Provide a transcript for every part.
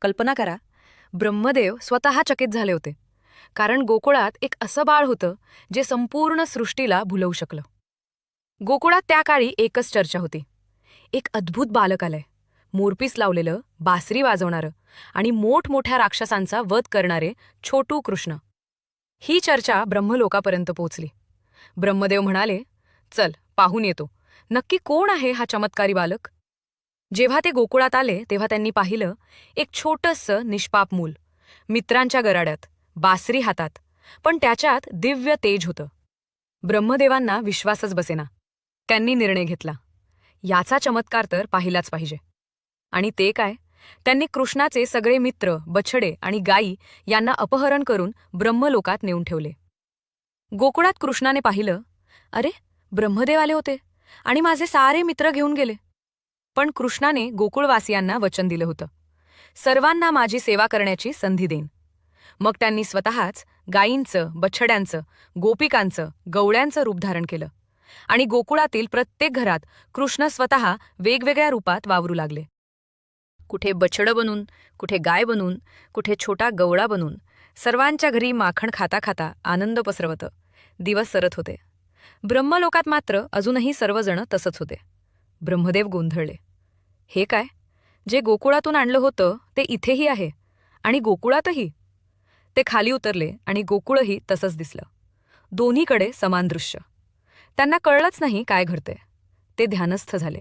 कल्पना करा, ब्रह्मदेव स्वतः चकित झाले होते, कारण गोकुळात एक असं बाळ होतं जे संपूर्ण सृष्टीला भुलवू शकलं. गोकुळात त्या काळी एकच चर्चा होती. एक अद्भुत बालक आलंय, मोरपीस लावलेलं, बासरी वाजवणारं आणि मोठमोठ्या राक्षसांचा वध करणारे छोटू कृष्ण. ही चर्चा ब्रह्मलोकापर्यंत पोहोचली. ब्रह्मदेव म्हणाले, चल पाहून येतो, नक्की कोण आहे हा चमत्कारी बालक. जेव्हा ते गोकुळात आले तेव्हा त्यांनी पाहिलं, एक छोटंसं निष्पाप मूल, मित्रांच्या गराड्यात, बासरी हातात, पण त्याच्यात दिव्य तेज होतं. ब्रह्मदेवांना विश्वासच बसेना. त्यांनी निर्णय घेतला, याचा चमत्कार तर पाहिलाच पाहिजे. आणि ते काय, त्यांनी कृष्णाचे सगळे मित्र, बछडे आणि गायी यांना अपहरण करून ब्रह्मलोकात नेऊन ठेवले. गोकुळात कृष्णाने पाहिलं, अरे, ब्रह्मदेव आले होते आणि माझे सारे मित्र घेऊन गेले. पण कृष्णाने गोकुळवासियांना वचन दिलं होतं, सर्वांना माझी सेवा करण्याची संधी देईन. मग त्यांनी स्वतःच गायींचं, बछड्यांचं, गोपिकांचं, गवळ्यांचं रूप धारण केलं आणि गोकुळातील प्रत्येक घरात कृष्ण स्वतः वेगवेगळ्या रूपात वावरू लागले. कुठे बछडं बनून, कुठे गाय बनून, कुठे छोटा गवळा बनून, सर्वांच्या घरी माखण खाता खाता आनंद पसरवतं दिवस सरत होते. ब्रह्मलोकात मात्र अजूनही सर्वजण तसंच होते. ब्रह्मदेव गोंधळले. हे काय, जे गोकुळातून आणलं होतं ते इथेही आहे आणि गोकुळातही. ते खाली उतरले आणि गोकुळही तसंच दिसलं. दोन्हीकडे समान दृश्य. त्यांना कळलंच नाही काय घडतंय. ते ध्यानस्थ झाले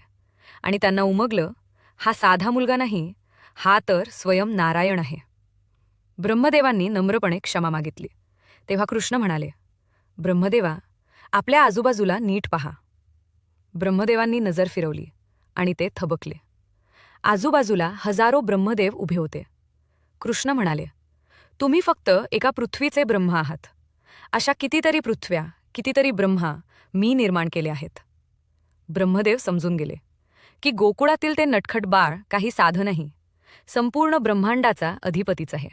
आणि त्यांना उमगलं, हा साधा मुलगा नाही, हा तर स्वयं नारायण आहे. ब्रह्मदेवांनी नम्रपणे क्षमा मागितली. तेव्हा कृष्ण म्हणाले, ब्रह्मदेवा, आपल्या आजूबाजूला नीट पहा. ब्रह्मदेवांनी नजर फिरवली आणि ते थबकले. आजूबाजूला हजारो ब्रह्मदेव उभे होते. कृष्ण म्हणाले, तुम्ही फक्त एका पृथ्वीचे ब्रह्म आहात. अशा कितीतरी पृथ्व्या, कितीतरी ब्रह्मा मी निर्माण केले आहेत. ब्रह्मदेव समजून गेले की गोकुळातील ते नटखट बाळ काही साधं नाही, संपूर्ण ब्रह्मांडाचा अधिपतीच आहे.